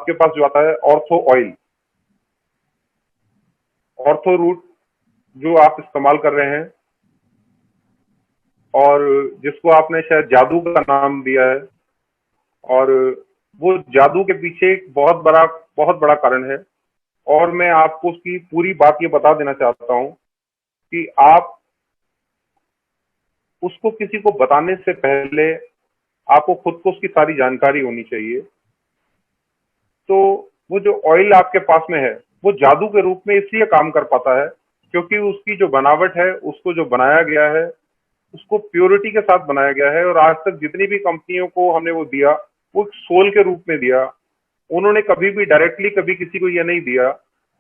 आपके पास जो आता है ऑर्थो ऑयल, ऑर्थो रूट जो आप इस्तेमाल कर रहे हैं और जिसको आपने शायद जादू का नाम दिया है, और वो जादू के पीछे एक बहुत बड़ा कारण है। और मैं आपको उसकी पूरी बात ये बता देना चाहता हूँ कि आप उसको किसी को बताने से पहले आपको खुद को उसकी सारी जानकारी होनी चाहिए। तो वो जो ऑयल आपके पास में है वो जादू के रूप में इसलिए काम कर पाता है क्योंकि उसकी जो बनावट है, उसको जो बनाया गया है, उसको प्योरिटी के साथ बनाया गया है। और आज तक जितनी भी कंपनियों को हमने वो दिया, वो एक सोल के रूप में दिया। उन्होंने कभी भी डायरेक्टली कभी किसी को ये नहीं दिया।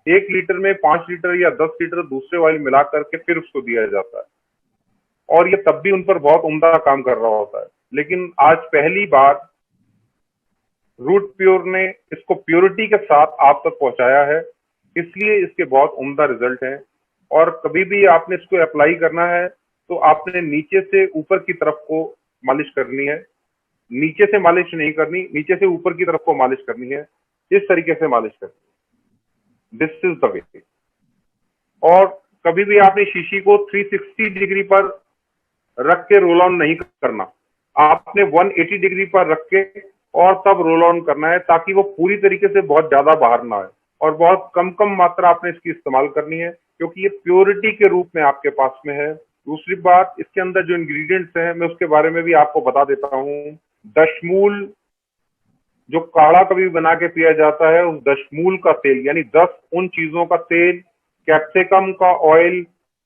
1 लीटर में 5 लीटर या 10 लीटर दूसरे ऑयल मिला करके फिर उसको दिया जाता है, और ये तब भी उन पर बहुत उम्दा काम कर रहा होता है। लेकिन आज पहली बार रूट प्योर ने इसको प्योरिटी के साथ आप तक पहुंचाया है, इसलिए इसके बहुत उम्दा रिजल्ट हैं। और कभी भी आपने इसको अप्लाई करना है तो आपने नीचे से ऊपर की तरफ को मालिश करनी है, नीचे से मालिश नहीं करनी, नीचे से ऊपर की तरफ को मालिश करनी है। इस तरीके से मालिश करनी, दिस इज द वे। और कभी भी आपने शीशी को 360 डिग्री पर रख के रोल ऑन नहीं करना, आपने 180 डिग्री पर रख के और तब रोल ऑन करना है, ताकि वो पूरी तरीके से बहुत ज्यादा बाहर ना आए। और बहुत कम कम मात्रा आपने इसकी इस्तेमाल करनी है, क्योंकि ये प्योरिटी के रूप में आपके पास में है। दूसरी बात, इसके अंदर जो इंग्रेडिएंट्स हैं मैं उसके बारे में भी आपको बता देता हूँ। दशमूल, जो काढ़ा कभी बना के पिया जाता है, उस दशमूल का तेल, यानी 10 उन चीजों का तेल, कैप्सिकम का ऑयल,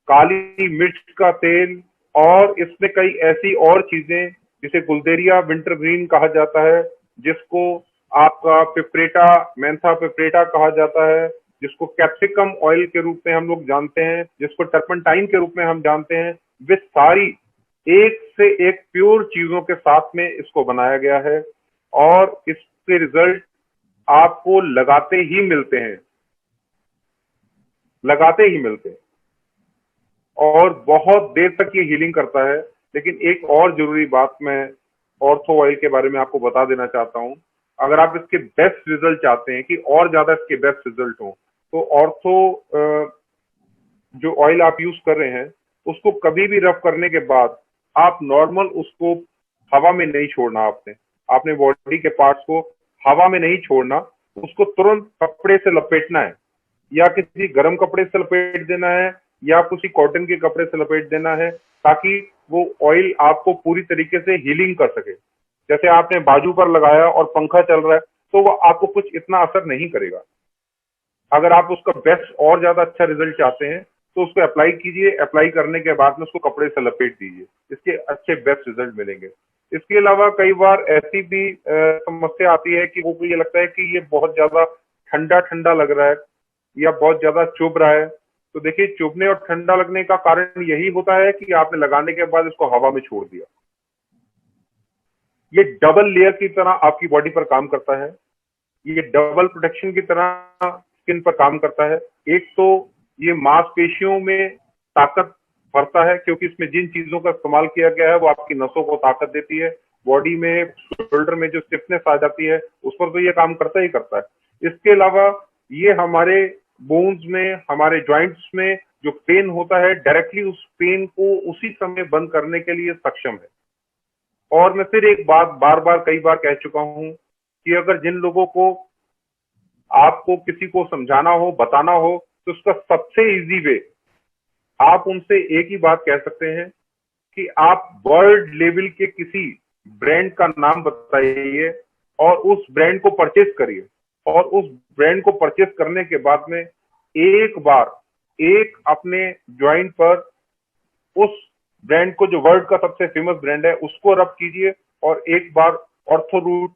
काली मिर्च का तेल, और इसमें कई ऐसी और चीजें जिसे गुलदेरिया विंटर ग्रीन कहा जाता है, जिसको आपका पिपरेटा, मेंथा पिपरेटा कहा जाता है, जिसको कैप्सिकम ऑयल के रूप में हम लोग जानते हैं, जिसको टर्पंटाइन के रूप में हम जानते हैं। वे सारी एक से एक प्योर चीजों के साथ में इसको बनाया गया है, और इसके रिजल्ट आपको लगाते ही मिलते हैं, लगाते ही मिलते हैं, और बहुत देर तक ये हीलिंग करता है। लेकिन एक और जरूरी बात मैं ऑर्थो ऑयल के बारे में आपको बता देना चाहता हूं। अगर आप इसके बेस्ट रिजल्ट चाहते हैं कि और ज्यादा इसके बेस्ट रिजल्ट हो, तो ऑर्थो जो ऑयल आप यूज कर रहे हैं उसको कभी भी रब करने के बाद आप नॉर्मल उसको हवा में नहीं छोड़ना। आपने आपने बॉडी के पार्ट्स को हवा में नहीं छोड़ना, उसको तुरंत कपड़े से लपेटना है, या किसी गर्म कपड़े से लपेट देना है, या किसी कॉटन के कपड़े से लपेट देना है, ताकि वो ऑयल आपको पूरी तरीके से हीलिंग कर सके। जैसे आपने बाजू पर लगाया और पंखा चल रहा है तो वो आपको कुछ इतना असर नहीं करेगा। अगर आप उसका बेस्ट और ज्यादा अच्छा रिजल्ट चाहते हैं तो उसको अप्लाई कीजिए, अप्लाई करने के बाद में उसको कपड़े से लपेट दीजिए, इसके अच्छे बेस्ट रिजल्ट मिलेंगे। इसके अलावा कई बार ऐसी भी समस्या आती है कि वो को ये लगता है कि ये बहुत ज्यादा ठंडा ठंडा लग रहा है या बहुत ज्यादा चुभ रहा है। तो देखिए, चुभने और ठंडा लगने का कारण यही होता है कि आपने लगाने के बाद इसको हवा में छोड़ दिया। ये डबल लेयर की तरह आपकी बॉडी पर काम करता है, ये डबल प्रोटेक्शन की तरह स्किन पर काम करता है। एक तो ये मांसपेशियों में ताकत भरता है, क्योंकि इसमें जिन चीजों का इस्तेमाल किया गया है वो आपकी नसों को ताकत देती है। बॉडी में, शोल्डर में जो स्टिफनेस आ जाती है उस पर तो ये काम करता ही करता है। इसके अलावा ये हमारे बोन्स में, हमारे जॉइंट्स में जो पेन होता है, डायरेक्टली उस पेन को उसी समय बंद करने के लिए सक्षम है। और मैं फिर एक बात बार बार कई बार कह चुका हूं कि अगर जिन लोगों को आपको किसी को समझाना हो, बताना हो, तो उसका सबसे इजी वे, आप उनसे एक ही बात कह सकते हैं कि आप वर्ल्ड लेवल के किसी ब्रांड का नाम बताइए और उस ब्रांड को परचेज करिए। और उस ब्रांड को परचेज करने के बाद में एक बार एक अपने ज्वाइंट पर उस ब्रांड को, जो वर्ल्ड का सबसे फेमस ब्रांड है, उसको रब कीजिए, और एक बार ऑर्थो रूट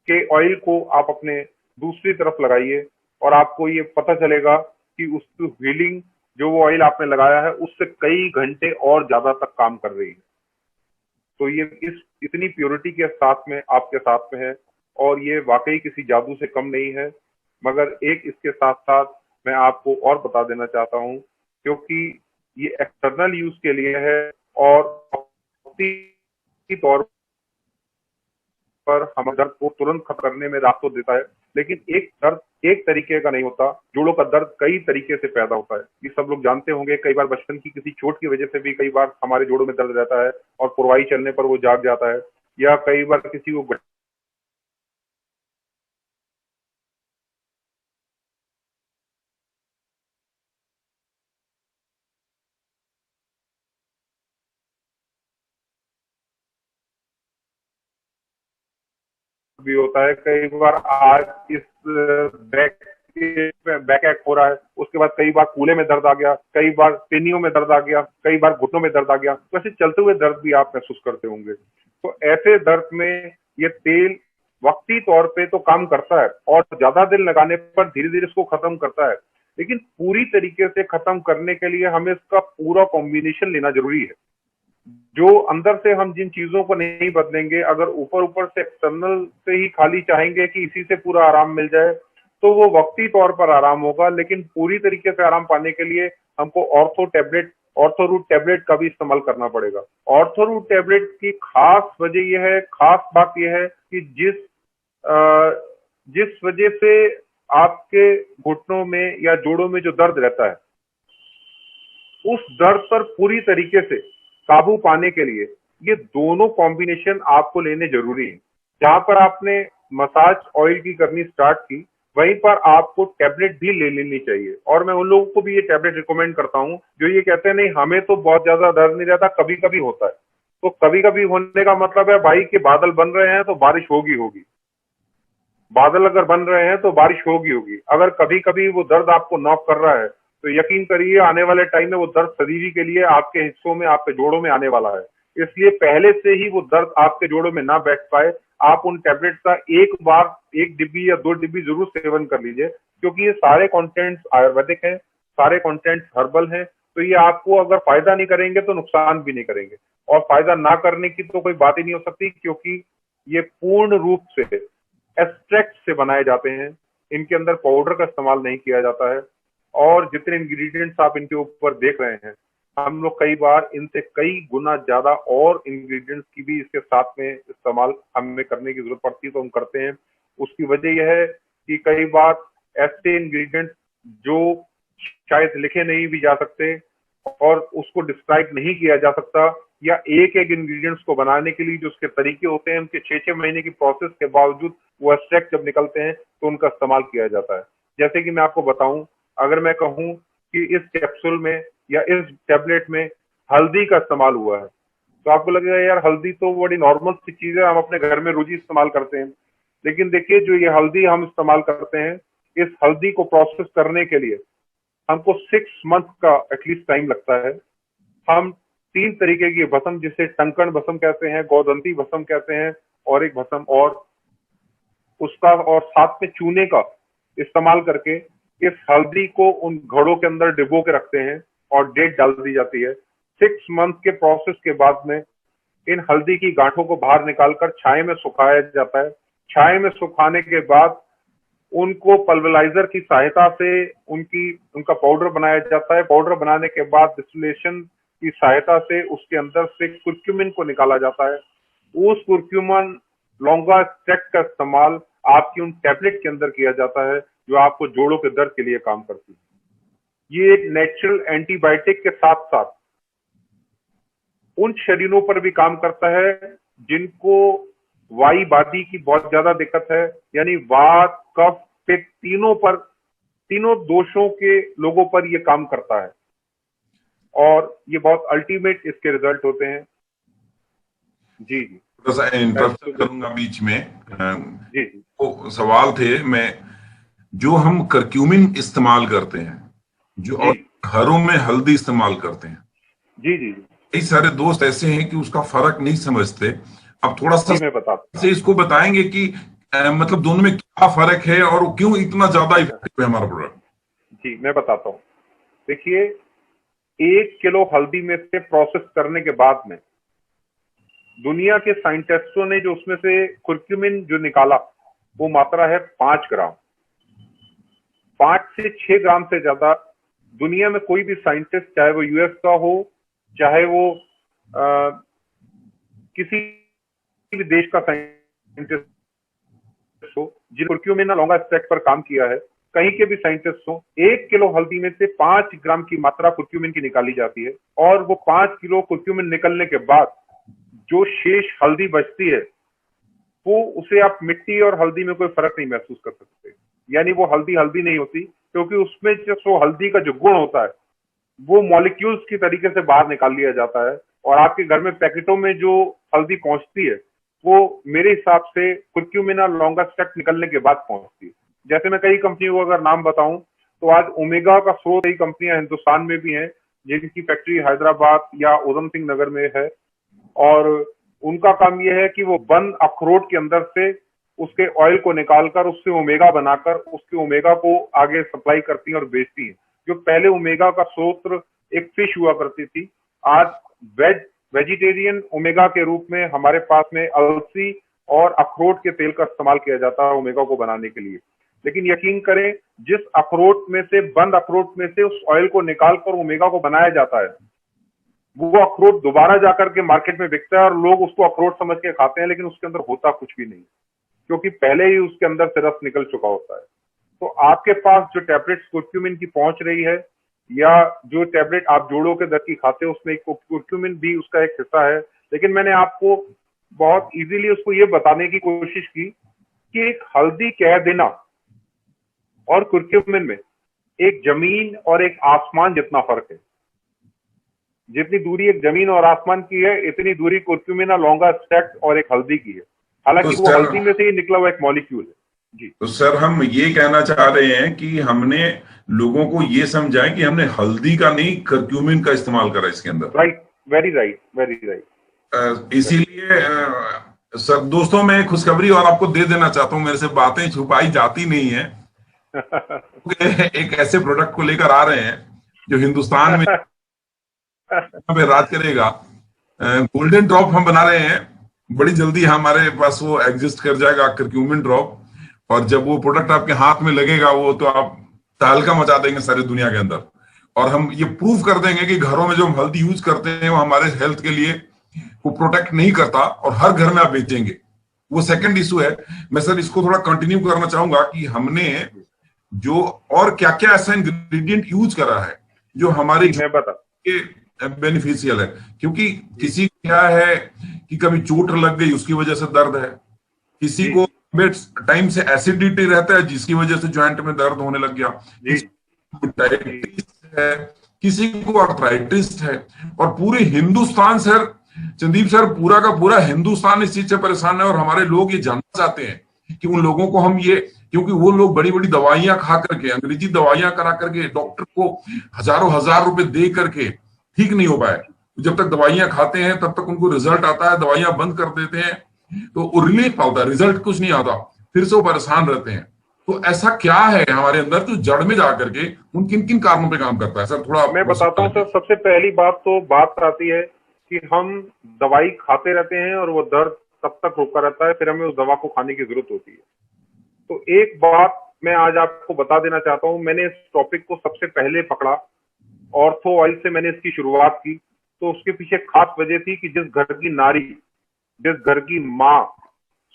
के ऑयल को आप अपने दूसरी तरफ लगाइए, और आपको ये पता चलेगा कि उसकी हीलिंग, जो वो ऑयल आपने लगाया है, उससे कई घंटे और ज्यादा तक काम कर रही है। तो ये इस इतनी प्योरिटी के साथ में आपके साथ में है, और ये वाकई किसी जादू से कम नहीं है। मगर एक इसके साथ साथ मैं आपको और बता देना चाहता हूं, क्योंकि ये एक्सटर्नल यूज के लिए है और तौर पर हम दर्द को तुरंत खत्म करने में राहत देता है, लेकिन एक दर्द एक तरीके का नहीं होता, जोड़ों का दर्द कई तरीके से पैदा होता है। ये सब लोग जानते होंगे, कई बार बचपन की किसी चोट की वजह से भी कई बार हमारे जोड़ों में दर्द रहता है और पुरवाई चलने पर वो जाग जाता है, या कई बार किसी को भी होता है, कई बार आज इस बैक बैक एक हो रहा है, उसके बाद कई बार कूल्हे में दर्द आ गया, कई बार पेनियों में दर्द आ गया, कई बार घुटनों में दर्द आ गया, तो ऐसे चलते हुए दर्द भी आप महसूस करते होंगे। तो ऐसे दर्द में ये तेल वक्ती तौर पे तो काम करता है और ज्यादा दिन लगाने पर धीरे धीरे इसको खत्म करता है, लेकिन पूरी तरीके से खत्म करने के लिए हमें इसका पूरा कॉम्बिनेशन लेना जरूरी है। जो अंदर से हम जिन चीजों को नहीं बदलेंगे, अगर ऊपर ऊपर से एक्सटर्नल से ही खाली चाहेंगे कि इसी से पूरा आराम मिल जाए, तो वो वक्ती तौर पर आराम होगा, लेकिन पूरी तरीके से आराम पाने के लिए हमको ऑर्थो रूट टैबलेट का भी इस्तेमाल करना पड़ेगा। ऑर्थो रूट टैबलेट की खास वजह यह है, खास बात यह है कि जिस वजह से आपके घुटनों में या जोड़ों में जो दर्द रहता है, उस दर्द पर पूरी तरीके से काबू पाने के लिए ये दोनों कॉम्बिनेशन आपको लेने जरूरी है। जहां पर आपने मसाज ऑयल की करनी स्टार्ट की, वहीं पर आपको टैबलेट भी ले लेनी चाहिए। और मैं उन लोगों को भी ये टैबलेट रिकमेंड करता हूं जो ये कहते हैं नहीं हमें तो बहुत ज्यादा दर्द नहीं रहता, कभी कभी होता है। तो कभी कभी होने का मतलब है भाई कि बादल बन रहे हैं तो बारिश होगी होगी, बादल अगर बन रहे हैं तो बारिश होगी होगी। अगर कभी कभी वो दर्द आपको नॉक कर रहा है, तो यकीन करिए आने वाले टाइम में वो दर्द सदीवी के लिए आपके हिस्सों में, आपके जोड़ों में आने वाला है। इसलिए पहले से ही वो दर्द आपके जोड़ों में ना बैठ पाए, आप उन टैबलेट का एक बार 1 डिब्बी या 2 डिब्बी जरूर सेवन कर लीजिए, क्योंकि ये सारे कंटेंट्स आयुर्वेदिक हैं, सारे कंटेंट्स हर्बल हैं। तो ये आपको अगर फायदा नहीं करेंगे तो नुकसान भी नहीं करेंगे, और फायदा ना करने की तो कोई बात ही नहीं हो सकती, क्योंकि ये पूर्ण रूप से एक्सट्रैक्ट से बनाए जाते हैं। इनके अंदर पाउडर का इस्तेमाल नहीं किया जाता है, और जितने इंग्रेडिएंट्स आप इनके ऊपर देख रहे हैं, हम लोग कई बार इनसे कई गुना ज्यादा और इंग्रेडिएंट्स की भी इसके साथ में इस्तेमाल हमें करने की जरूरत पड़ती है, तो हम करते हैं। उसकी वजह यह है कि कई बार ऐसे इंग्रेडिएंट्स जो शायद लिखे नहीं भी जा सकते और उसको डिस्क्राइब नहीं किया जा सकता, या एक एक इंग्रेडिएंट्स को बनाने के लिए जो उसके तरीके होते हैं, उनके 6-6 महीने की प्रोसेस के बावजूद वो एक्सट्रैक्ट जब निकलते हैं तो उनका इस्तेमाल किया जाता है। जैसे कि मैं आपको बताऊं, अगर मैं कहूं कि इस कैप्सूल में या इस टैबलेट में हल्दी का इस्तेमाल हुआ है, तो आपको लगेगा यार हल्दी तो बड़ी नॉर्मल सी चीज है, हम अपने घर में रोज ही इस्तेमाल करते हैं। लेकिन देखिए, जो ये हल्दी हम इस्तेमाल करते हैं, इस हल्दी को प्रोसेस करने के लिए हमको 6 मंथ का एटलीस्ट टाइम लगता है। हम 3 तरीके की भस्म, जिसे टंकण भस्म कहते हैं, गोदंती भस्म कहते हैं, और एक भस्म और उसका और साथ में चूने का इस्तेमाल करके इस हल्दी को उन घड़ों के अंदर डिबो के रखते हैं और डेट डाल दी जाती है। 6 मंथ के प्रोसेस के बाद में इन हल्दी की गांठों को बाहर निकालकर छाए में सुखाया जाता है। छाए में सुखाने के बाद उनको पल्वराइजर की सहायता से उनका पाउडर बनाया जाता है। पाउडर बनाने के बाद डिस्टिलेशन की सहायता से उसके अंदर से कुर्क्यूमिन को निकाला जाता है। उस कुर्क्यूमिन लॉन्गा एक्सट्रैक्ट का इस्तेमाल आपकी उन टैबलेट के अंदर किया जाता है, जो आपको जोड़ों के दर्द के लिए काम करती है। ये एक नेचुरल एंटीबायोटिक के साथ साथ उन शरीरों पर भी काम करता है जिनको वाई बादी की बहुत ज्यादा दिक्कत है, यानी वात, कफ, पित्त, तीनों दोषों के लोगों पर ये काम करता है, और ये बहुत अल्टीमेट इसके रिजल्ट होते हैं। जी जी, थोड़ा सा इंटरप्शन करूंगा बीच में। जी जी, वो सवाल थे, मैं जो हम करक्यूमिन इस्तेमाल करते हैं, जो जी और घरों में हल्दी इस्तेमाल करते हैं, जी, जी जी, कई सारे दोस्त ऐसे हैं कि उसका फर्क नहीं समझते। अब थोड़ा सा जी मैं बताता से इसको बताएंगे कि मतलब दोनों में क्या फर्क है और क्यों इतना ज्यादा हूँ। इफेक्टिव है हमारा प्रोडक्ट। जी मैं बताता हूँ। देखिए, 1 किलो हल्दी में से प्रोसेस करने के बाद में दुनिया के साइंटिस्टों ने जो उसमें से कुर्क्यूमिन जो निकाला, वो मात्रा है 5 ग्राम। 5 से 6 ग्राम से ज्यादा दुनिया में कोई भी साइंटिस्ट, चाहे वो यूएस का हो, चाहे वो किसी भी देश का साइंटिस्ट साइंटिस्ट हो, जिन कुर्क्यूमिना लॉन्गा एक्सट्रैक्ट पर काम किया है, कहीं के भी साइंटिस्ट हो, 1 किलो हल्दी में से 5 ग्राम की मात्रा कुर्क्यूमिन की निकाली जाती है, और वो 5 किलो कुर्क्यूमिन निकलने के बाद जो शेष हल्दी बचती है, वो उसे आप मिट्टी और हल्दी में कोई फर्क नहीं महसूस कर सकते। यानी वो हल्दी हल्दी नहीं होती, क्योंकि उसमें जो हल्दी का जो गुण होता है वो मॉलिक्यूल्स की तरीके से बाहर निकाल लिया जाता है, और आपके घर में पैकेटों में जो हल्दी पहुंचती है वो मेरे हिसाब से कुर्क्यूमिना लॉन्गा एक्सट्रैक्ट निकलने के बाद पहुंचती है। जैसे मैं कई कंपनियों को अगर नाम बताऊं तो आज ओमेगा का स्रोत कई कंपनियां हिंदुस्तान में भी हैं, जिनकी फैक्ट्री हैदराबाद या उधम सिंह नगर में है, और उनका काम यह है कि वो बंद अखरोट के अंदर से उसके ऑयल को निकालकर उससे ओमेगा बनाकर उसके ओमेगा को आगे सप्लाई करती हैं और बेचती हैं। जो पहले ओमेगा का स्रोत एक फिश हुआ करती थी, आज वेजिटेरियन ओमेगा के रूप में हमारे पास में अलसी और अखरोट के तेल का इस्तेमाल किया जाता है ओमेगा को बनाने के लिए। लेकिन यकीन करें, जिस अखरोट में से, बंद अखरोट में से उस ऑयल को निकालकर ओमेगा को बनाया जाता है, वो अखरोट दोबारा जाकर के मार्केट में बिकता है और लोग उसको अखरोट समझ के खाते हैं, लेकिन उसके अंदर होता कुछ भी नहीं, क्योंकि पहले ही उसके अंदर से रस निकल चुका होता है। तो आपके पास जो टैबलेट्स कुर्क्यूमिन की पहुंच रही है, या जो टैबलेट आप जोड़ों के दर्द की खाते हो, उसमें कुर्क्यूमिन भी उसका एक हिस्सा है। लेकिन मैंने आपको बहुत इजीली उसको ये बताने की कोशिश की कि एक हल्दी कह देना और कुर्क्यूमिन में एक जमीन और एक आसमान जितना फर्क है। जितनी दूरी एक जमीन और आसमान की है, इतनी दूरी कुर्क्यूमिना लॉन्गा एक्सट्रैक्ट और एक हल्दी की है। हालांकि तो वो हल्दी में से ही निकला हुआ एक मॉलिक्यूल है। जी। तो सर, हम ये कहना चाह रहे हैं कि हमने लोगों को ये समझाएं कि हमने हल्दी का नहीं, कर्क्यूमिन का इस्तेमाल करा इसके अंदर। Right, very right, very right. इसीलिए सर दोस्तों, मैं खुशखबरी और आपको दे देना चाहता हूं, मेरे से बातें छुपाई जाती नहीं है। एक ऐसे प्रोडक्ट को लेकर आ रहे हैं जो हिंदुस्तान में पे राज करेगा। गोल्डन ड्रॉप हम बना रहे हैं, बड़ी जल्दी हमारे पास वो एग्जिस्ट कर जाएगा, कर्क्यूमिन ड्रॉप। और जब वो प्रोडक्ट आपके हाथ में लगेगा, वो तो आप तहलका मचा देंगे सारी दुनिया के अंदर। और हम ये प्रूव कर देंगे कि घरों में जो हम हल्दी यूज करते हैं वो हमारे हेल्थ के लिए वो प्रोटेक्ट नहीं करता, और हर घर में आप बेचेंगे। वो सेकंड इशू है। मैं सर इसको थोड़ा कंटिन्यू करना चाहूंगा कि हमने जो और क्या क्या ऐसा इंग्रेडिएंट यूज करा है जो हमारे के बेनिफिशियल है। क्योंकि किसी को क्या है कि कभी चोट लग गई, उसकी वजह से दर्द है। किसी को टाइम से एसिडिटी रहता है, जिसकी वजह से ज्वाइंट में दर्द होने लग गया। किसी को डायबिटीज है, किसी को आर्थराइटिस है। और पूरे हिंदुस्तान सर, संदीप सर, पूरा का पूरा हिंदुस्तान इस चीज से परेशान है। और हमारे लोग ये जानना चाहते हैं कि उन लोगों को हम ये, क्योंकि वो लोग बड़ी बड़ी दवाइयां खा करके, अंग्रेजी दवाइयां करा करके, डॉक्टर को हजारों हजार रुपए दे करके ठीक नहीं हो पाए। जब तक दवाइयां खाते हैं तब तक उनको रिजल्ट आता है, दवाइयां बंद कर देते हैं तो रिलीफ आता है, रिजल्ट कुछ नहीं आता, फिर से वो परेशान रहते हैं। तो ऐसा क्या है हमारे अंदर जो जड़ में जाकर के उन किन किन कारणों पे काम करता है सर? थोड़ा मैं बताता हूँ सर। सबसे पहली बात आती है कि हम दवाई खाते रहते हैं और वो दर्द तब तक रुका रहता है, फिर हमें उस दवा को खाने की जरूरत होती है। तो एक बात मैं आज आपको बता देना चाहता हूँ। मैंने इस टॉपिक को सबसे पहले पकड़ा, ऑर्थो ऑयल से मैंने इसकी शुरुआत की, तो उसके पीछे खास वजह थी कि जिस घर की नारी, जिस घर की माँ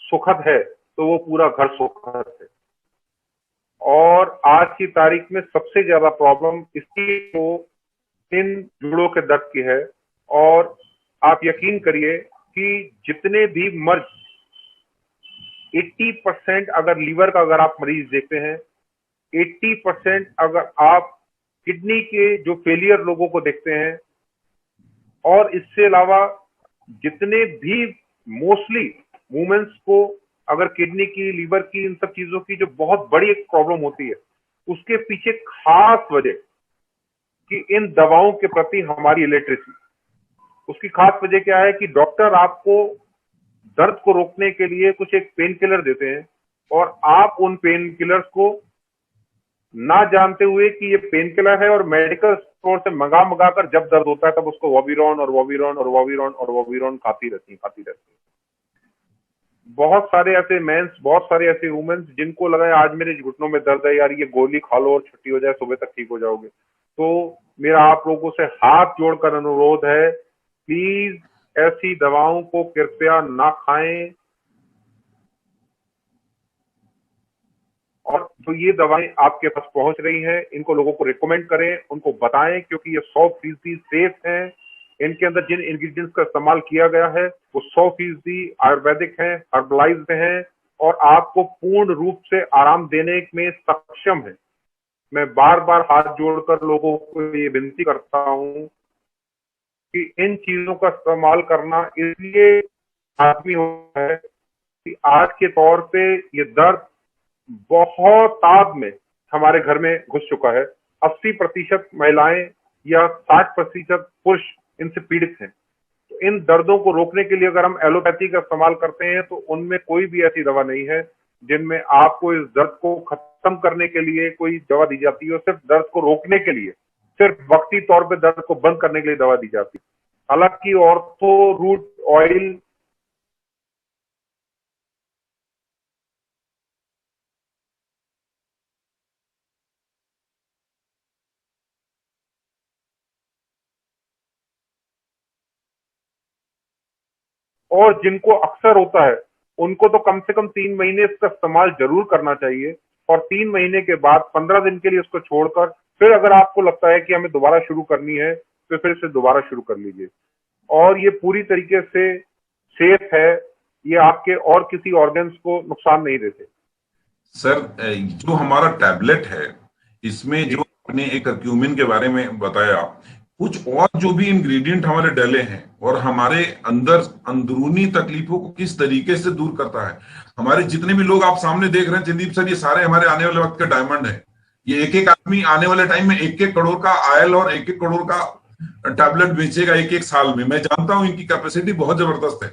सुखद है, तो वो पूरा घर सुखद है। और आज की तारीख में सबसे ज्यादा प्रॉब्लम इसकी तो इन जोड़ों के दर्द की है। और आप यकीन करिए कि जितने भी मर्ज 80% अगर लीवर का अगर आप मरीज देखते हैं, 80% अगर आप किडनी के जो फेलियर लोगों को देखते हैं, और इससे अलावा जितने भी मोस्टली वुमेन्स को अगर किडनी की, लीवर की, इन सब चीजों की जो बहुत बड़ी एक प्रॉब्लम होती है, उसके पीछे खास वजह कि इन दवाओं के प्रति हमारी इलिटरेसी। उसकी खास वजह क्या है कि डॉक्टर आपको दर्द को रोकने के लिए कुछ एक पेन किलर देते हैं, और आप उन पेन किलर्स को ना जानते हुए कि ये पेन किलर है, और मेडिकल स्टोर से मंगा कर जब दर्द होता है तब उसको वॉविरॉन और वॉविरॉन और वॉविरॉन और वॉविरॉन खाती रहती है। बहुत सारे ऐसे मेंस, बहुत सारे ऐसे वुमेन्स जिनको लगा है आज मेरे घुटनों में दर्द है यार, ये गोली खा लो और छुट्टी हो जाए, सुबह तक ठीक हो जाओगे। तो मेरा आप लोगों से हाथ जोड़कर अनुरोध है, प्लीज ऐसी दवाओं को कृपया ना खाएं। तो ये दवाएं आपके पास पहुंच रही हैं, इनको लोगों को रिकमेंड करें, उनको बताएं, क्योंकि ये 100% सेफ हैं। इनके अंदर जिन इंग्रेडिएंट्स का इस्तेमाल किया गया है वो 100% आयुर्वेदिक हैं, हर्बलाइज्ड हैं और आपको पूर्ण रूप से आराम देने में सक्षम है। मैं बार बार हाथ जोड़कर लोगों को ये विनती करता हूं कि इन चीजों का इस्तेमाल करना इसलिए आदमी होता है कि आज के तौर पे ये दर्द बहुत ताब में हमारे घर में घुस चुका है। 80% महिलाएं या 60% पुरुष इनसे पीड़ित हैं। तो इन दर्दों को रोकने के लिए अगर हम एलोपैथी का इस्तेमाल करते हैं तो उनमें कोई भी ऐसी दवा नहीं है जिनमें आपको इस दर्द को खत्म करने के लिए कोई दवा दी जाती है। सिर्फ दर्द को रोकने के लिए, सिर्फ वक्ती तौर पे दर्द को बंद करने के लिए दवा दी जाती है। हालांकि ऑर्थो रूट ऑयल और जिनको अक्सर होता है उनको तो कम से कम 3 महीने इसका इस्तेमाल जरूर करना चाहिए और 3 महीने के बाद 15 दिन के लिए उसको छोड़कर फिर अगर आपको लगता है कि हमें दोबारा शुरू करनी है तो फिर से दोबारा शुरू कर लीजिए। और ये पूरी तरीके से सेफ है, ये आपके और किसी ऑर्गन्स को नुकसान नहीं देते। सर, जो हमारा टैबलेट है इसमें जो आपने एक कर्क्यूमिन के बारे में बताया, कुछ और जो भी इंग्रेडिएंट हमारे डले हैं और हमारे अंदर अंदरूनी तकलीफों को किस तरीके से दूर करता है। हमारे जितने भी लोग आप सामने देख रहे हैं चंदीप सर, ये सारे हमारे आने वाले वक्त के डायमंड है। ये एक एक आदमी आने वाले टाइम में 1-1 करोड़ का आयल और 1-1 करोड़ का टैबलेट बेचेगा एक साल में। मैं जानता हूं इनकी कैपेसिटी बहुत जबरदस्त है।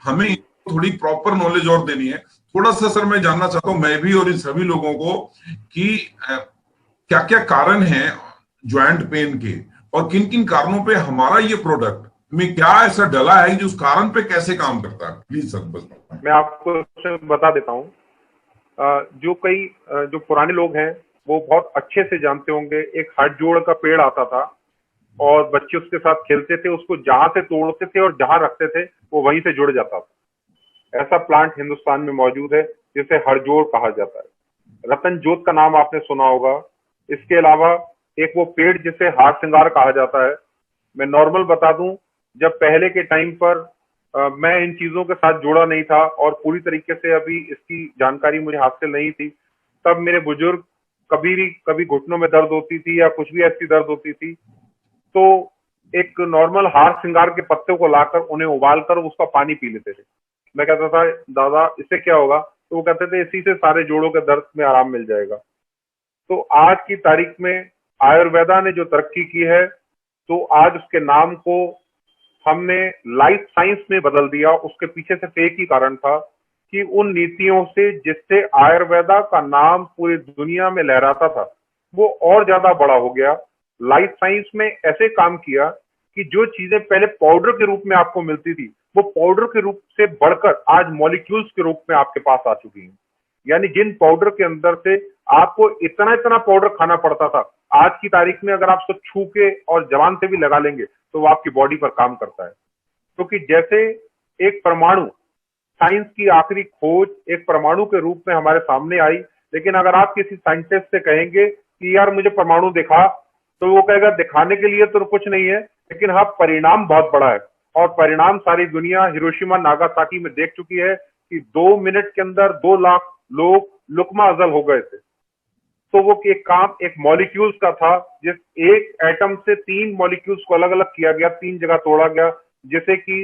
हमें थोड़ी प्रॉपर नॉलेज और देनी है। थोड़ा सा सर मैं जानना चाहता हूं, मैं भी और इन सभी लोगों को, कि क्या क्या कारण है ज्वाइंट पेन के और किन किन कारणों पे हमारा ये प्रोडक्ट में क्या ऐसा डला है जो उस कारण पे कैसे काम करता है। प्लीज सर बस मैं आपको बता देता हूँ। जो पुराने लोग हैं वो बहुत अच्छे से जानते होंगे, एक हाथ जोड़ का पेड़ आता था और बच्चे उसके साथ खेलते थे, उसको जहां से तोड़ते थे और जहां रखते थे वो वहीं से जुड़ जाता था। ऐसा प्लांट हिंदुस्तान में मौजूद है जिसे हड़जोड़ कहा जाता है। रतन जोत का नाम आपने सुना होगा। इसके अलावा एक वो पेड़ जिसे हार श्रृंगार कहा जाता है। मैं नॉर्मल बता दूं, जब पहले के टाइम पर मैं इन चीजों के साथ जुड़ा नहीं था और पूरी तरीके से अभी इसकी जानकारी मुझे हासिल नहीं थी, तब मेरे बुजुर्ग कभी घुटनों में दर्द होती थी या कुछ भी ऐसी दर्द होती थी तो एक नॉर्मल हार श्रृंगार के पत्ते को लाकर उन्हें उबालकर उसका पानी पी लेते थे। मैं कहता था दादा इससे क्या होगा, तो वो कहते थे इसी से सारे जोड़ों के दर्द में आराम मिल जाएगा। तो आज की तारीख में आयुर्वेदा ने जो तरक्की की है तो आज उसके नाम को हमने लाइफ साइंस में बदल दिया। उसके पीछे सिर्फ एक ही कारण था कि उन नीतियों से जिससे आयुर्वेदा का नाम पूरी दुनिया में लहराता था वो और ज्यादा बड़ा हो गया। लाइफ साइंस में ऐसे काम किया कि जो चीजें पहले पाउडर के रूप में आपको मिलती थी वो पाउडर के रूप से बढ़कर आज मॉलिक्यूल्स के रूप में आपके पास आ चुकी हैं। यानी जिन पाउडर के अंदर से आपको इतना इतना पाउडर खाना पड़ता था, आज की तारीख में अगर आप उसको छू के और जबान से भी लगा लेंगे तो वो आपकी बॉडी पर काम करता है। क्योंकि जैसे एक परमाणु, साइंस की आखिरी खोज एक परमाणु के रूप में हमारे सामने आई, लेकिन अगर आप किसी साइंटिस्ट से कहेंगे कि यार मुझे परमाणु दिखा, तो वो कहेगा दिखाने के लिए तो कुछ नहीं है, लेकिन हाँ परिणाम बहुत बड़ा है। और परिणाम सारी दुनिया हिरोशिमा नागासाकी में देख चुकी है कि 2 मिनट के अंदर 2 लाख लोग लुकमा अजल हो गए थे। तो वो एक काम एक मॉलिक्यूल्स का था, जिस एक एटम से 3 मॉलिक्यूल्स को अलग अलग किया गया, 3 जगह तोड़ा गया, जिसे कि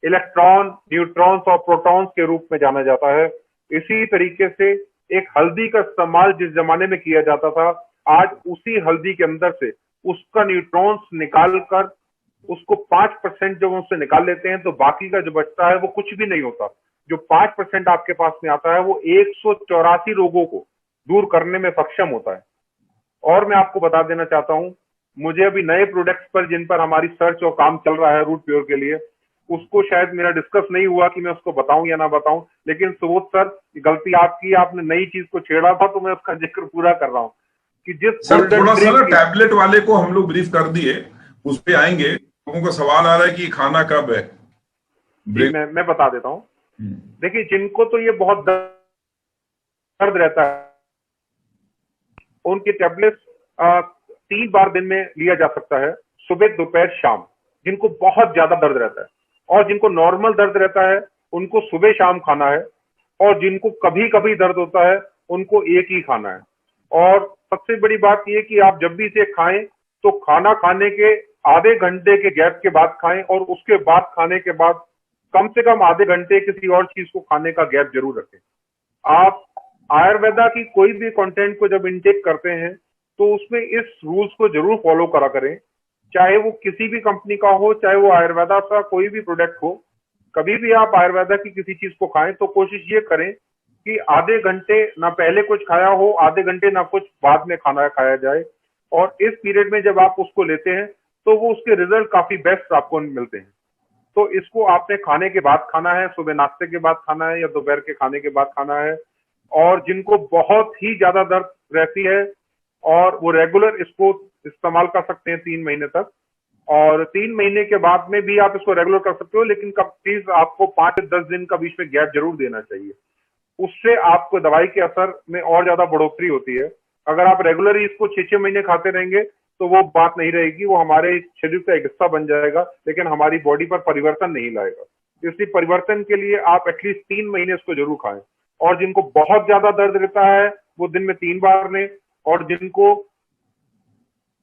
इलेक्ट्रॉन, न्यूट्रॉन्स और प्रोटॉन्स के रूप में जाना जाता है। इसी तरीके से एक हल्दी का इस्तेमाल जिस जमाने में किया जाता था, आज उसी हल्दी के अंदर से उसका न्यूट्रॉन्स निकाल कर उसको 5% जब उससे निकाल लेते हैं तो बाकी का जो बचता है वो कुछ भी नहीं होता। जो 5% आपके पास में आता है वो 184 रोगों को दूर करने में सक्षम होता है। और मैं आपको बता देना चाहता हूं, मुझे अभी नए प्रोडक्ट्स पर जिन पर हमारी सर्च और काम चल रहा है रूट प्योर के लिए, उसको शायद मेरा डिस्कस नहीं हुआ कि मैं उसको बताऊं या ना बताऊं, लेकिन सुबोध सर गलती आपकी, आपने नई चीज को छेड़ा था तो मैं उसका जिक्र पूरा कर रहा हूं कि जिस सर थोड़ा सा टैबलेट वाले को हम लोग ब्रीफ कर दिए, उस पे आएंगे। लोगों का सवाल आ रहा है कि खाना कब है। मैं बता देता हूँ। देखिए जिनको तो ये बहुत दर्द रहता उनकी टेबलेट 3 बार दिन में लिया जा सकता है, सुबह दोपहर शाम, जिनको बहुत ज्यादा दर्द रहता है। और जिनको नॉर्मल दर्द रहता है उनको सुबह शाम खाना है, और जिनको कभी कभी दर्द होता है उनको एक ही खाना है। और सबसे बड़ी बात यह कि आप जब भी इसे खाएं तो खाना खाने के आधे घंटे के गैप के बाद खाएं, और उसके बाद खाने के बाद कम से कम आधे घंटे किसी और चीज को खाने का गैप जरूर रखें। आप आयुर्वेदा की कोई भी कंटेंट को जब इनटेक करते हैं तो उसमें इस रूल्स को जरूर फॉलो करा करें, चाहे वो किसी भी कंपनी का हो, चाहे वो आयुर्वेदा का कोई भी प्रोडक्ट हो। कभी भी आप आयुर्वेदा की किसी चीज को खाएं तो कोशिश ये करें कि आधे घंटे ना पहले कुछ खाया हो, आधे घंटे ना कुछ बाद में खाना खाया जाए। और इस पीरियड में जब आप उसको लेते हैं तो वो उसके रिजल्ट काफी बेस्ट आपको मिलते हैं। तो इसको आपने खाने के बाद खाना है, सुबह नाश्ते के बाद खाना है, या दोपहर के खाने के बाद खाना है। और जिनको बहुत ही ज्यादा दर्द रहती है और वो रेगुलर इसको इस्तेमाल कर सकते हैं 3 महीने तक, और 3 महीने के बाद में भी आप इसको रेगुलर कर सकते हो, लेकिन कब प्लीज आपको 5 से 10 दिन का बीच में गैप जरूर देना चाहिए। उससे आपको दवाई के असर में और ज्यादा बढ़ोतरी होती है। अगर आप रेगुलर इसको 6-6 महीने खाते रहेंगे तो वो बात नहीं रहेगी, वो हमारे शरीर का एक हिस्सा बन जाएगा, लेकिन हमारी बॉडी पर परिवर्तन नहीं लाएगा। इसलिए परिवर्तन के लिए आप एटलीस्ट 3 महीने इसको जरूर खाएं। और जिनको बहुत ज्यादा दर्द रहता है वो दिन में 3 बार लें, और जिनको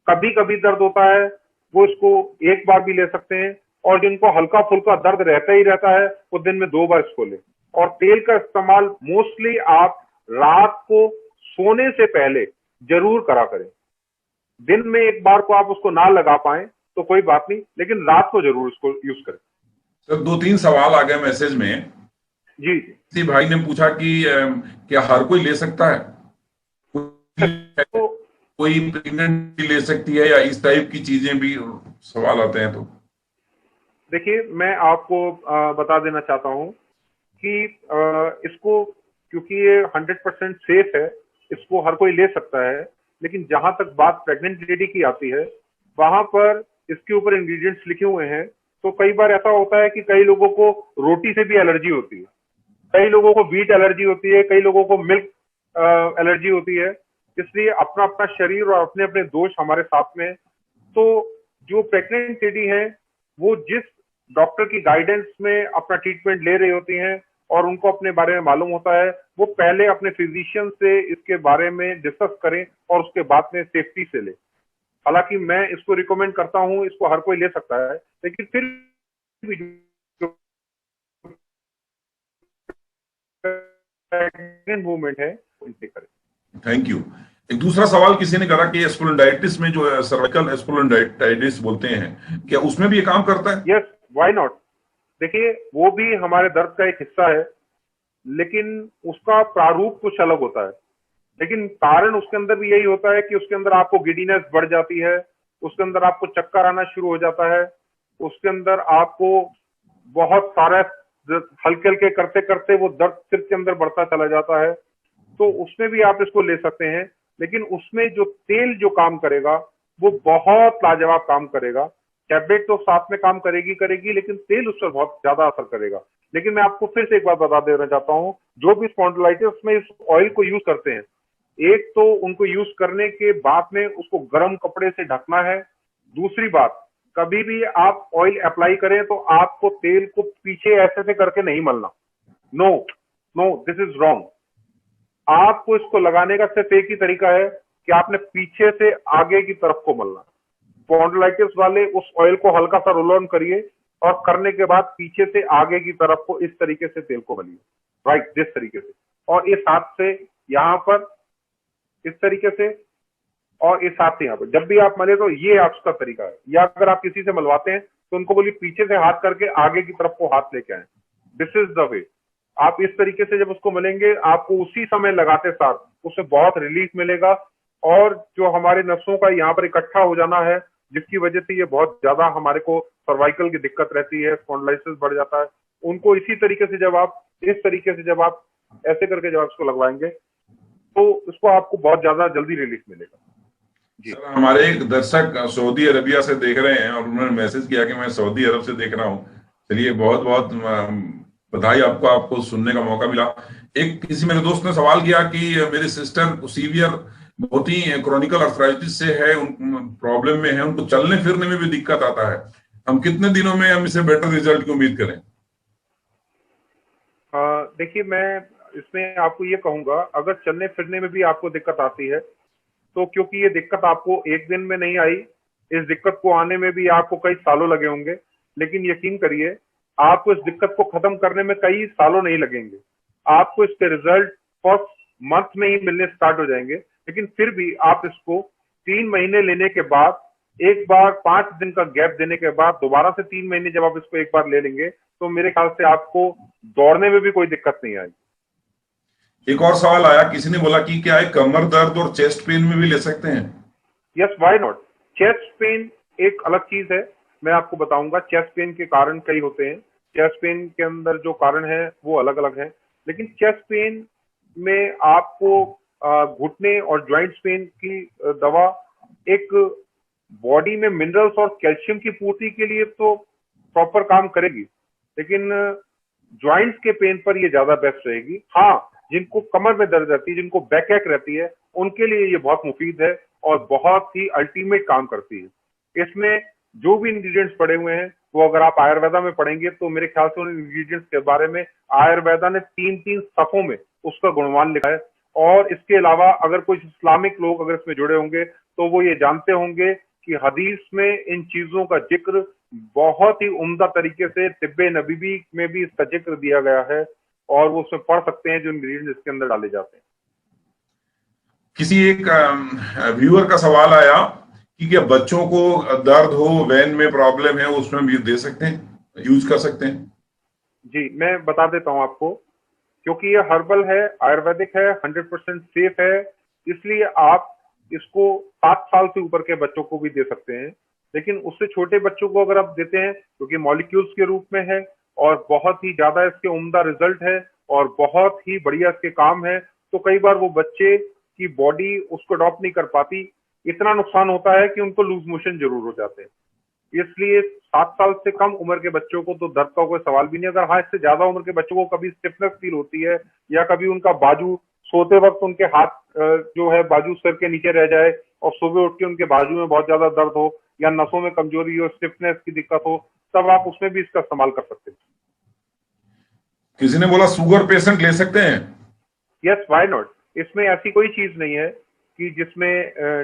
कभी कभी दर्द होता है वो इसको 1 बार भी ले सकते हैं, और जिनको हल्का फुल्का दर्द रहता ही रहता है वो दिन में 2 बार इसको लें। और तेल का इस्तेमाल मोस्टली आप रात को सोने से पहले जरूर करा करें। दिन में 1 बार को आप उसको ना लगा पाए तो कोई बात नहीं, लेकिन रात को जरूर इसको यूज करें। सर 2-3 सवाल आ गए मैसेज में। जी किसी भाई ने पूछा कि क्या हर कोई ले सकता है, तो कोई प्रेग्नेंट ले सकती है, या इस टाइप की चीजें भी सवाल आते हैं? तो देखिए, मैं आपको बता देना चाहता हूं कि इसको, क्योंकि ये 100% सेफ है, इसको हर कोई ले सकता है। लेकिन जहां तक बात प्रेग्नेंट लेडी की आती है, वहां पर इसके ऊपर इंग्रेडिएंट्स लिखे हुए हैं। तो कई बार ऐसा होता है कि कई लोगों को रोटी से भी एलर्जी होती है, कई लोगों को व्हीट एलर्जी होती है, कई लोगों को मिल्क एलर्जी होती है। इसलिए अपना अपना शरीर और अपने अपने दोष हमारे साथ में है। तो जो प्रेग्नेंट लेडी है वो जिस डॉक्टर की गाइडेंस में अपना ट्रीटमेंट ले रही होती हैं और उनको अपने बारे में मालूम होता है, वो पहले अपने फिजिशियन से इसके बारे में डिस्कस करें और उसके बाद में सेफ्टी से ले। हालांकि मैं इसको रिकमेंड करता हूं, इसको हर कोई ले सकता है, लेकिन फिर भी मूवमेंट है इनसे करें। Thank you. एक दूसरा सवाल किसी ने करा कि स्पोंडिलाइटिस में जो सर्वाइकल स्पोंडिलाइटिस बोलते हैं, क्या उसमें भी ये काम करता है? Yes, why not. देखिए, वो भी हमारे दर्द का एक हिस्सा है, लेकिन उसका प्रारूप कुछ अलग होता है। लेकिन कारण उसके अंदर भी यही होता है कि उसके अंदर आपको गिडीनेस बढ़ जाती है, उसके अंदर आपको चक्कर आना शुरू हो जाता है, उसके अंदर आपको बहुत सारा हल्के हल्के करते करते वो दर्द सिर के अंदर बढ़ता चला जाता है। तो उसमें भी आप इसको ले सकते हैं, लेकिन उसमें जो तेल जो काम करेगा वो बहुत लाजवाब काम करेगा। टैबलेट तो साथ में काम करेगी, लेकिन तेल उस पर बहुत ज्यादा असर करेगा। लेकिन मैं आपको फिर से एक बात बता देना चाहता हूं, जो भी स्पॉन्डिलाइटिस में इस ऑयल को यूज करते हैं, एक तो उनको यूज करने के बाद में उसको गर्म कपड़े से ढकना है। दूसरी बात, कभी भी आप ऑयल अप्लाई करें तो आपको तेल को पीछे ऐसे से करके नहीं मलना। No no, this is wrong. आपको इसको लगाने का सिर्फ एक ही तरीका है कि आपने पीछे से आगे की तरफ को मलना। स्पॉन्डिलाइटिस वाले उस ऑयल को हल्का सा रोल ऑन करिए और करने के बाद पीछे से आगे की तरफ को इस तरीके से तेल को मलिए, राइट, जिस तरीके से, और इस हाथ से यहां पर इस तरीके से, और इस हाथ से यहां पर। जब भी आप मले तो ये आपका तरीका है। या अगर आप किसी से मलवाते हैं तो उनको बोलिए पीछे से हाथ करके आगे की तरफ को हाथ लेके आए। This is the way. आप इस तरीके से जब उसको मलेंगे, आपको उसी समय लगाते साथ उससे बहुत रिलीफ मिलेगा। और जो हमारे नसों का यहाँ पर इकट्ठा हो जाना है, जिसकी वजह से ये बहुत ज्यादा हमारे को सर्वाइकल की दिक्कत रहती है, स्पॉन्डिलाइटिस बढ़ जाता है, उनको इसी तरीके से जब आप इस तरीके से जब आप ऐसे करके जब आप इसको लगवाएंगे तो इसको आपको बहुत ज्यादा जल्दी रिलीफ मिलेगा। सर, हमारे एक दर्शक सऊदी अरबिया से देख रहे हैं और उन्होंने मैसेज किया कि मैं सऊदी अरब से देख रहा हूँ। चलिए, बहुत बहुत बधाई आपको, आपको सुनने का मौका मिला। एक किसी मेरे दोस्त ने सवाल किया कि मेरी सिस्टर सीवियर बहुत ही क्रॉनिकल अर्थराइटिस से है, प्रॉब्लम में है, उनको चलने फिरने में भी दिक्कत आता है, हम कितने दिनों में हम इसे बेटर रिजल्ट की उम्मीद करें? देखिए, मैं इसमें आपको ये कहूंगा, अगर चलने फिरने में भी आपको दिक्कत आती है तो क्योंकि ये दिक्कत आपको एक दिन में नहीं आई, इस दिक्कत को आने में भी आपको कई सालों लगे होंगे, लेकिन यकीन करिए आपको इस दिक्कत को खत्म करने में कई सालों नहीं लगेंगे। आपको इसके रिजल्ट फर्स्ट मंथ में ही मिलने स्टार्ट हो जाएंगे। लेकिन फिर भी आप इसको 3 महीने लेने के बाद, एक बार 5 दिन का गैप देने के बाद दोबारा से 3 महीने जब आप इसको एक बार ले लेंगे तो मेरे ख्याल से आपको दौड़ने में भी कोई दिक्कत नहीं आएगी। एक और सवाल आया, किसी ने बोला कि क्या है कमर दर्द और चेस्ट पेन में भी ले सकते हैं? Yes, why not. Chest pain एक अलग चीज है, मैं आपको बताऊंगा। चेस्ट पेन के कारण कई होते हैं, चेस्ट पेन के अंदर जो कारण है वो अलग अलग है, लेकिन चेस्ट पेन में आपको घुटने और जॉइंट्स पेन की दवा एक बॉडी में मिनरल्स और कैल्शियम की पूर्ति के लिए तो प्रॉपर काम करेगी, लेकिन जॉइंट्स के पेन पर ये ज्यादा बेस्ट रहेगी। हाँ, जिनको कमर में दर्द रहती है, जिनको बैक एक रहती है, उनके लिए ये बहुत मुफीद है और बहुत ही अल्टीमेट काम करती है। इसमें जो भी इंग्रेडिएंट्स पड़े हुए हैं वो अगर आप आयुर्वेदा में पढ़ेंगे तो मेरे ख्याल से उन इंग्रेडिएंट्स के बारे में आयुर्वेदा ने 3-3 सफों में उसका गुणगान लिखा है। और इसके अलावा अगर कुछ इस्लामिक लोग अगर इसमें जुड़े होंगे तो वो ये जानते होंगे कि हदीस में इन चीजों का जिक्र बहुत ही उम्दा तरीके से तिब्बे नबीवी में भी इसका जिक्र दिया गया है और वो उसमें पढ़ सकते हैं जो इंग्रेडिएंट्स इसके अंदर डाले जाते हैं। किसी एक व्यूअर का सवाल आया कि क्या बच्चों को दर्द हो, वेन में प्रॉब्लम है, उसमें भी दे सकते हैं, यूज कर सकते हैं? जी, मैं बता देता हूं आपको, क्योंकि ये हर्बल है, आयुर्वेदिक है, 100% सेफ है, इसलिए आप इसको 7 साल से ऊपर के बच्चों को भी दे सकते हैं। लेकिन उससे छोटे बच्चों को अगर आप देते हैं, क्योंकि मॉलिक्यूल्स के रूप में है और बहुत ही ज्यादा इसके उम्दा रिजल्ट है और बहुत ही बढ़िया इसके काम है, तो कई बार वो बच्चे की बॉडी उसको अडॉप्ट नहीं कर पाती, इतना नुकसान होता है कि उनको लूज मोशन जरूर हो जाते हैं। इसलिए 7 साल से कम उम्र के बच्चों को तो दर्द का कोई सवाल भी नहीं। अगर हाँ, इससे ज्यादा उम्र के बच्चों को कभी स्टिफनेस फील होती है या कभी उनका बाजू सोते वक्त उनके हाथ जो है बाजू सर के नीचे रह जाए और सुबह उठ के उनके बाजू में बहुत ज्यादा दर्द हो या नसों में कमजोरी हो, स्टिफनेस की दिक्कत हो, तब आप उसमें भी इसका इस्तेमाल कर सकते हैं। किसी ने बोला शुगर पेशेंट ले सकते हैं? Yes, why not. इसमें ऐसी कोई चीज नहीं है कि जिसमें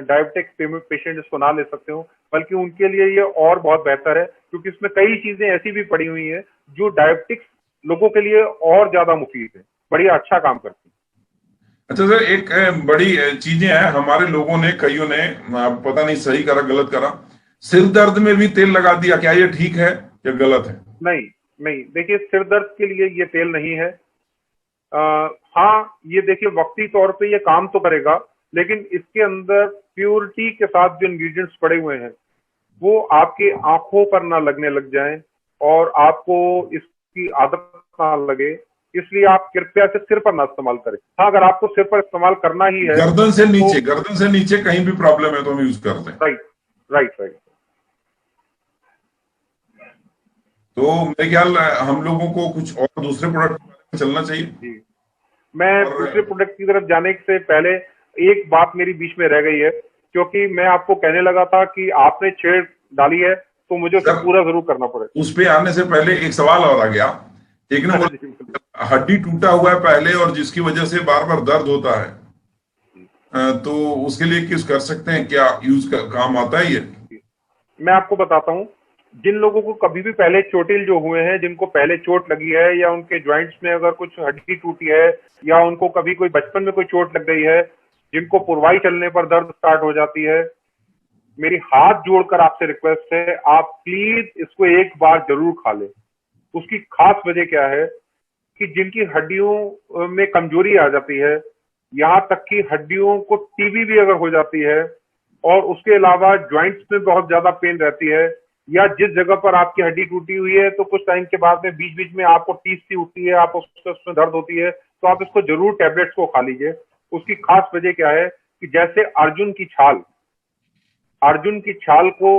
डायबिटिक पेशेंट इसको ना ले सकते हो, बल्कि उनके लिए ये और बहुत बेहतर है, क्योंकि इसमें कई चीजें ऐसी भी पड़ी हुई हैं जो डायबिटिक्स लोगों के लिए और ज्यादा मुफीद है, बढ़िया अच्छा काम करती है। अच्छा सर, एक बड़ी चीजें हैं, हमारे लोगों ने, कईयों ने, पता नहीं सही करा गलत करा, सिर दर्द में भी तेल लगा दिया, क्या ये ठीक है या गलत है? नहीं नहीं, देखिए, सिर दर्द के लिए ये तेल नहीं है। हाँ, ये देखिए वक्ती तौर पे ये काम तो करेगा, लेकिन इसके अंदर प्योरिटी के साथ जो इंग्रेडिएंट्स पड़े हुए हैं वो आपके आंखों पर ना लगने लग जाएं और आपको इसकी आदत ना लगे, इसलिए आप कृपया से सिर पर ना इस्तेमाल करें। हाँ, अगर आपको सिर पर इस्तेमाल करना ही है, गर्दन से नीचे, गर्दन से नीचे कहीं भी प्रॉब्लम है तो हम यूज करते हैं। Right right right. तो मेरे ख्याल हम लोगों को कुछ और दूसरे प्रोडक्ट में चलना चाहिए। जी, मैं दूसरे प्रोडक्ट की तरफ जाने से पहले एक बात मेरी बीच में रह गई है, क्योंकि मैं आपको कहने लगा था कि आपने छेड़ डाली है तो मुझे उसे पूरा जरूर करना पड़ेगा। उस पे आने से पहले एक सवाल और आ गया। एक ने बोला हड्डी टूटा हुआ है पहले और जिसकी वजह से बार बार दर्द होता है, तो उसके लिए कुछ कर सकते हैं क्या, यूज काम आता है ये? मैं आपको बताता हूँ, जिन लोगों को कभी भी पहले चोटिल जो हुए हैं, जिनको पहले चोट लगी है या उनके जॉइंट्स में अगर कुछ हड्डी टूटी है या उनको कभी कोई बचपन में कोई चोट लग गई है, जिनको पुरवाई चलने पर दर्द स्टार्ट हो जाती है, मेरी हाथ जोड़कर आपसे रिक्वेस्ट है, आप प्लीज इसको एक बार जरूर खा लें। उसकी खास वजह क्या है कि जिनकी हड्डियों में कमजोरी आ जाती है, यहाँ तक कि हड्डियों को टीबी भी अगर हो जाती है और उसके अलावा जॉइंट्स में बहुत ज्यादा पेन रहती है, या जिस जगह पर आपकी हड्डी टूटी हुई है तो कुछ टाइम के बाद में बीच बीच में आपको टीस सी उठती है, आप उसमें दर्द होती है, तो आप इसको जरूर टैबलेट्स को खा लीजिए। उसकी खास वजह क्या है कि जैसे अर्जुन की छाल को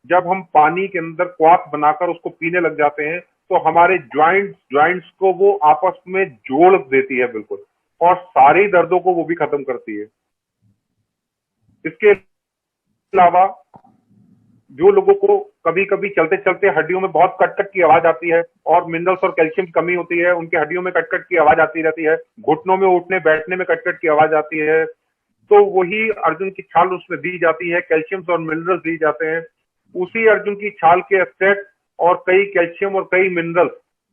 जब हम पानी के अंदर क्वाथ बनाकर उसको पीने लग जाते हैं तो हमारे ज्वाइंट्स को वो आपस में जोड़ देती है बिल्कुल, और सारे दर्दों को वो भी खत्म करती है। इसके अलावा जो लोगों को कभी कभी चलते चलते हड्डियों में बहुत कट की आवाज आती है और मिनरल्स और कैल्शियम की कमी होती है, उनकी हड्डियों में कट की आवाज आती रहती है, घुटनों में उठने बैठने में कट की आवाज आती है, तो वही अर्जुन की छाल उसमें दी जाती है, कैल्शियम और मिनरल्स दी जाते हैं। उसी अर्जुन की छाल के एक्सट्रैक्ट और कई कैल्शियम और कई मिनरल्स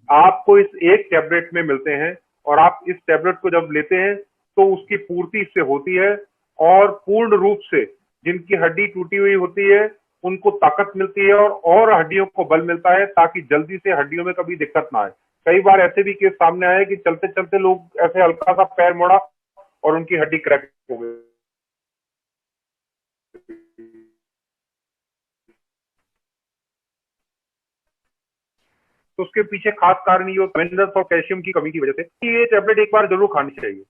आपको इस एक टैबलेट में मिलते हैं, और आप इस टैबलेट को जब लेते हैं तो उसकी पूर्ति इससे होती है, और पूर्ण रूप से जिनकी हड्डी टूटी हुई होती है उनको ताकत मिलती है, और हड्डियों को बल मिलता है, ताकि जल्दी से हड्डियों में कभी दिक्कत ना आए। कई बार ऐसे भी केस सामने आए कि चलते चलते लोग ऐसे हल्का सा पैर मोड़ा और उनकी हड्डी क्रैक हो गई। तो उसके पीछे खास कारण ये होता है मिनरल्स और कैल्शियम की कमी की वजह से। ये टैबलेट एक बार जरूर खानी चाहिए,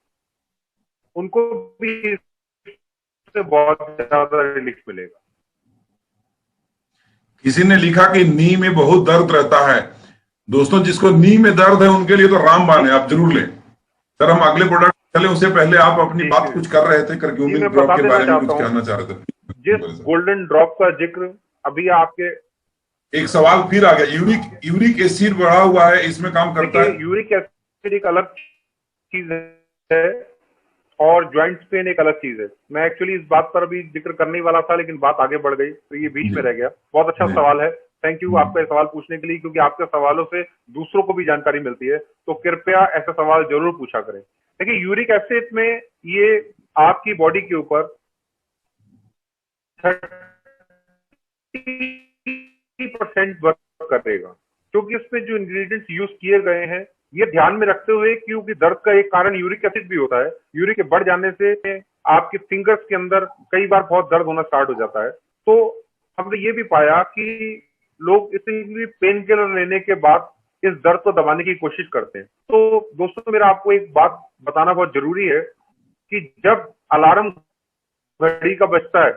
उनको भी इससे बहुत ज्यादा रिलीफ मिलेगा। किसी ने लिखा कि नी में बहुत दर्द रहता है। दोस्तों, जिसको नी में दर्द है उनके लिए तो रामबाण है, आप जरूर लें। सर, हम अगले प्रोडक्ट चले, उससे पहले आप अपनी बात कुछ कर रहे थे, करक्यूमिन ड्रॉप के बारे में कुछ कहना चाह रहे थे। जिस गोल्डन ड्रॉप का जिक्र अभी आपके, एक सवाल फिर आ गया, यूरिक एसिड बढ़ा हुआ है, इसमें काम करता है? यूरिक एसिड एक अलग चीज है और ज्वाइंट्स पेन एक अलग चीज है। मैं एक्चुअली इस बात पर अभी जिक्र करने ही वाला था, लेकिन बात आगे बढ़ गई तो ये बीच में रह गया। बहुत अच्छा सवाल है, थैंक यू आपका सवाल पूछने के लिए, क्योंकि आपके सवालों से दूसरों को भी जानकारी मिलती है, तो कृपया ऐसा सवाल जरूर पूछा करें। देखिए, यूरिक एसिड में ये आपकी बॉडी के ऊपर 30% वर्क करेगा, क्योंकि इसमें जो इंग्रेडिएंट्स यूज किए गए हैं ये ध्यान में रखते हुए, क्योंकि दर्द का एक कारण यूरिक एसिड भी होता है। यूरिक के बढ़ जाने से आपके फिंगर्स के अंदर कई बार बहुत दर्द होना स्टार्ट हो जाता है। तो हमने ये भी पाया कि लोग इसीलिए पेन किलर लेने के बाद इस दर्द को दबाने की कोशिश करते हैं। तो दोस्तों, मेरा आपको एक बात बताना बहुत जरूरी है कि जब अलार्म घड़ी का बजता है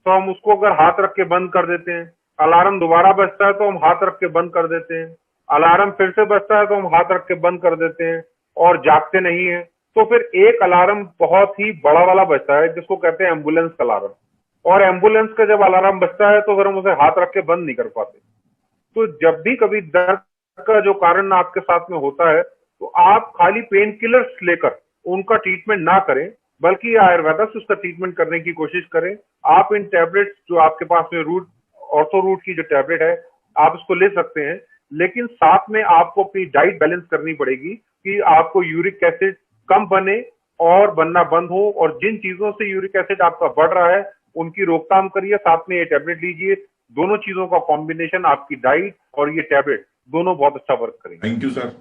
तो हम उसको अगर हाथ रख के बंद कर देते हैं, अलार्म दोबारा बजता है तो हम हाथ रख के बंद कर देते हैं, अलार्म फिर से बजता है तो हम हाथ रख के बंद कर देते हैं और जागते नहीं है, तो फिर एक अलार्म बहुत ही बड़ा वाला बजता है जिसको कहते हैं एम्बुलेंस का अलार्म। और एम्बुलेंस का जब अलार्म बजता है तो फिर हम उसे हाथ रख के बंद नहीं कर पाते। तो जब भी कभी दर्द का जो कारण आपके साथ में होता है तो आप खाली पेन किलर्स लेकर उनका ट्रीटमेंट ना करें, बल्कि आयुर्वेदा से उसका ट्रीटमेंट करने की कोशिश करें। आप इन टैबलेट्स जो आपके पास में ऑर्थो रूट की जो टैबलेट है आप उसको ले सकते हैं, लेकिन साथ में आपको अपनी डाइट बैलेंस करनी पड़ेगी कि आपको यूरिक एसिड कम बने और बनना बंद हो, और जिन चीजों से यूरिक एसिड आपका बढ़ रहा है उनकी रोकथाम करिए, साथ में ये टैबलेट लीजिए। दोनों चीजों का कॉम्बिनेशन, आपकी डाइट और ये टैबलेट, दोनों बहुत अच्छा वर्क करेंगे। Thank you sir.